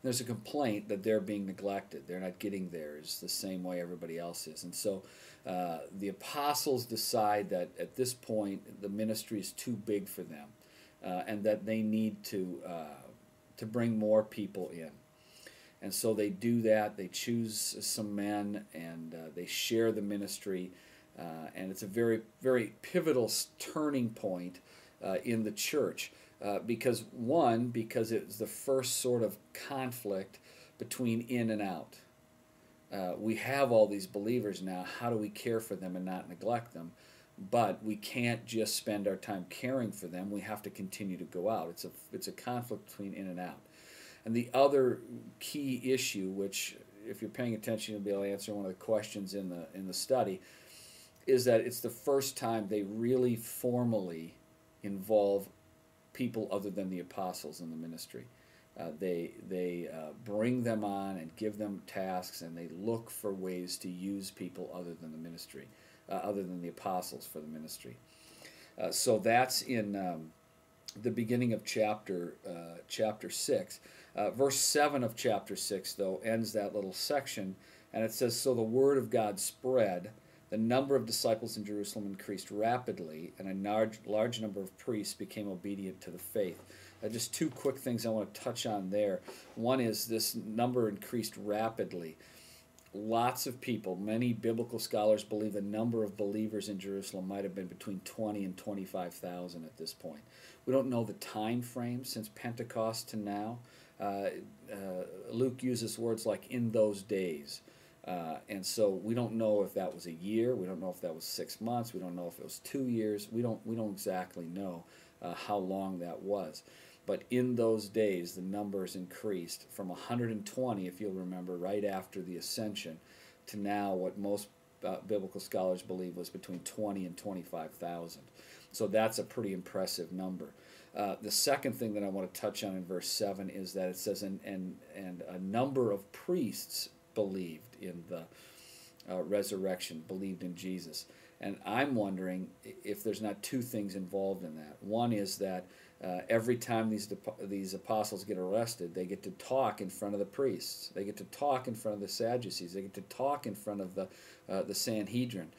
There's a complaint that they're being neglected. They're not getting theirs the same way everybody else is. And so the apostles decide that at this point the ministry is too big for them, and that they need to bring more people in. And so they do that. They choose some men, and they share the ministry. And it's a very, very pivotal turning point in the church. Because it was the first sort of conflict between in and out. We have all these believers now. How do we care for them and not neglect them? But we can't just spend our time caring for them. We have to continue to go out. It's a conflict between in and out. And the other key issue, which if you're paying attention, you'll be able to answer one of the questions in the study, is that it's the first time they really formally involve people other than the apostles in the ministry. They bring them on and give them tasks, and they look for ways to use people other than the ministry, other than the apostles for the ministry. So that's in the beginning of chapter 6. Verse 7 of chapter 6, though, ends that little section, and it says, "So the word of God spread. The number of disciples in Jerusalem increased rapidly, and a large number of priests became obedient to the faith." Just two quick things I want to touch on there. One is this number increased rapidly. Lots of people, many biblical scholars believe the number of believers in Jerusalem might have been between 20 and 25,000 at this point. We don't know the time frame since Pentecost to now. Luke uses words like "in those days." And so we don't know if that was a year. We don't know if that was 6 months. We don't know if it was 2 years. We don't exactly know how long that was. But in those days, the numbers increased from 120, if you'll remember, right after the ascension, to now what most biblical scholars believe was between 20 and 25,000. So that's a pretty impressive number. The second thing that I want to touch on in verse 7 is that it says, and a number of priests believed in the resurrection, believed in Jesus. And I'm wondering if there's not two things involved in that. One is that every time these apostles get arrested, they get to talk in front of the priests. They get to talk in front of the Sadducees. They get to talk in front of the Sanhedrin.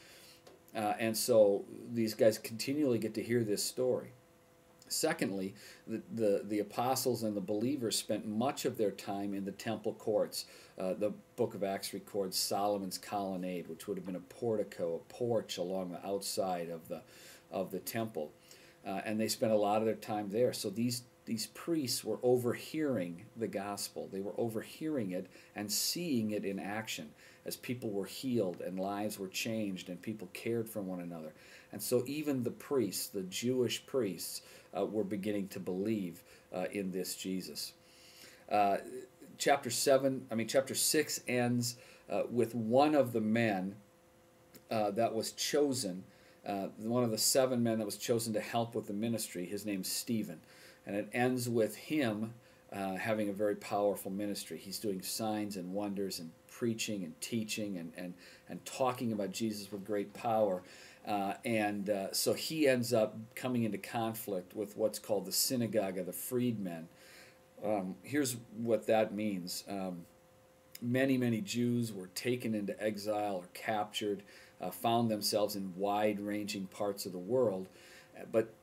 And so these guys continually get to hear this story. Secondly, the apostles and the believers spent much of their time in the temple courts. The book of Acts records Solomon's colonnade, which would have been a portico, a porch along the outside of the temple. And they spent a lot of their time there. So these priests were overhearing the gospel. They were overhearing it and seeing it in action as people were healed and lives were changed and people cared for one another. And so even the priests, the Jewish priests, were beginning to believe in this Jesus. Chapter 6 ends with one of the men that was chosen, one of the 7 men that was chosen to help with the ministry. His name's Stephen. And it ends with him having a very powerful ministry. He's doing signs and wonders and preaching and teaching and talking about Jesus with great power. So he ends up coming into conflict with what's called the Synagogue of the Freedmen. Here's what that means. Many Jews were taken into exile or captured, found themselves in wide-ranging parts of the world, but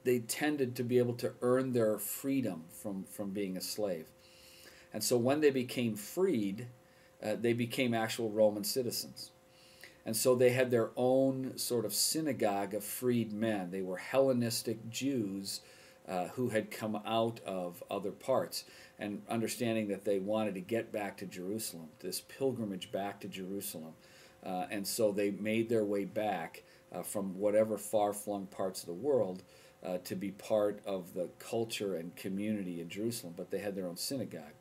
they tended to be able to earn their freedom from being a slave. And so when they became freed, they became actual Roman citizens. And so they had their own sort of synagogue of freed men. They were Hellenistic Jews who had come out of other parts, and understanding that they wanted to get back to Jerusalem, this pilgrimage back to Jerusalem. And so they made their way back from whatever far-flung parts of the world to be part of the culture and community in Jerusalem, but they had their own synagogue.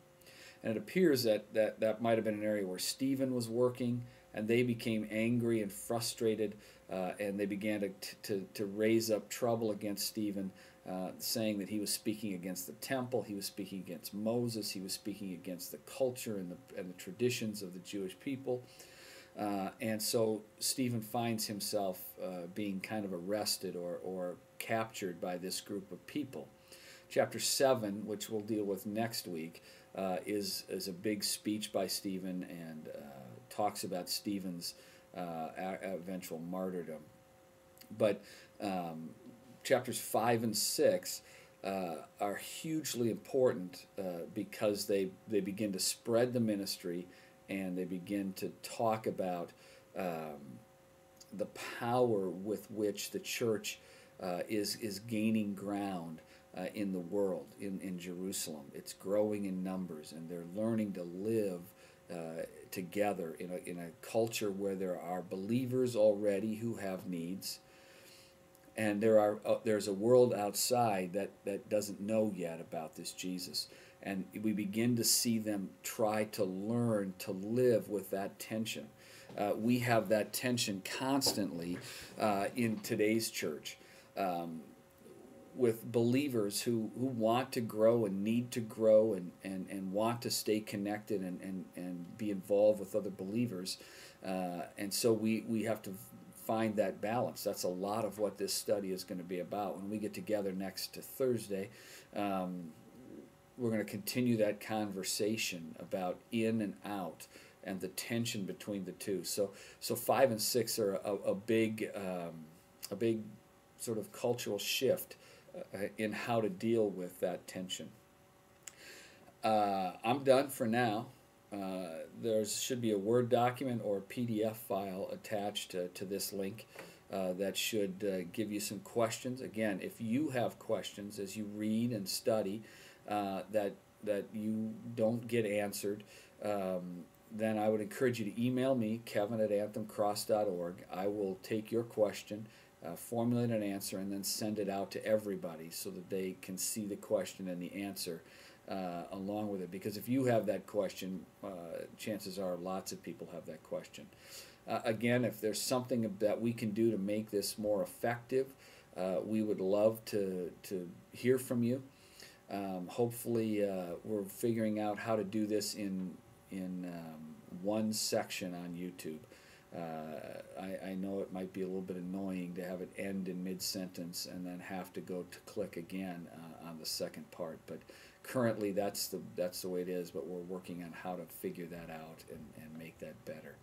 And it appears that might have been an area where Stephen was working, and they became angry and frustrated, and they began to raise up trouble against Stephen, saying that he was speaking against the temple, he was speaking against Moses, he was speaking against the culture and the traditions of the Jewish people. And so Stephen finds himself being kind of arrested or captured by this group of people. Chapter 7, which we'll deal with next week, is a big speech by Stephen, and talks about Stephen's eventual martyrdom. But chapters 5 and 6 are hugely important because they begin to spread the ministry, and they begin to talk about the power with which the church is gaining ground in the world, in Jerusalem. It's growing in numbers, and they're learning to live together in a culture where there are believers already who have needs, and there's a world outside that doesn't know yet about this Jesus. And we begin to see them try to learn to live with that tension. We have that tension constantly in today's church, with believers who want to grow and need to grow, and want to stay connected and be involved with other believers. And so we have to find that balance. That's a lot of what this study is going to be about. When we get together next Thursday, we're going to continue that conversation about in and out and the tension between the two. So 5 and 6 are a big sort of cultural shift in how to deal with that tension. I'm done for now. There should be a Word document or a PDF file attached to this link that should give you some questions. Again, if you have questions as you read and study that you don't get answered, then I would encourage you to email me, kevin@anthemcross.org. I will take your question, formulate an answer, and then send it out to everybody so that they can see the question and the answer along with it. Because if you have that question, chances are lots of people have that question. Again, if there's something that we can do to make this more effective, we would love to hear from you. Hopefully, we're figuring out how to do this in one section on YouTube. I know it might be a little bit annoying to have it end in mid-sentence and then have to go to click again on the second part, but currently that's the way it is, but we're working on how to figure that out and make that better.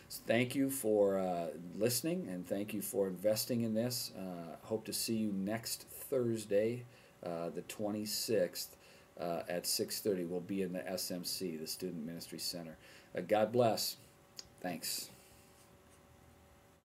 So thank you for listening, and thank you for investing in this. Hope to see you next Thursday, the 26th, at 6:30. We'll be in the SMC, the Student Ministry Center. God bless. Thanks.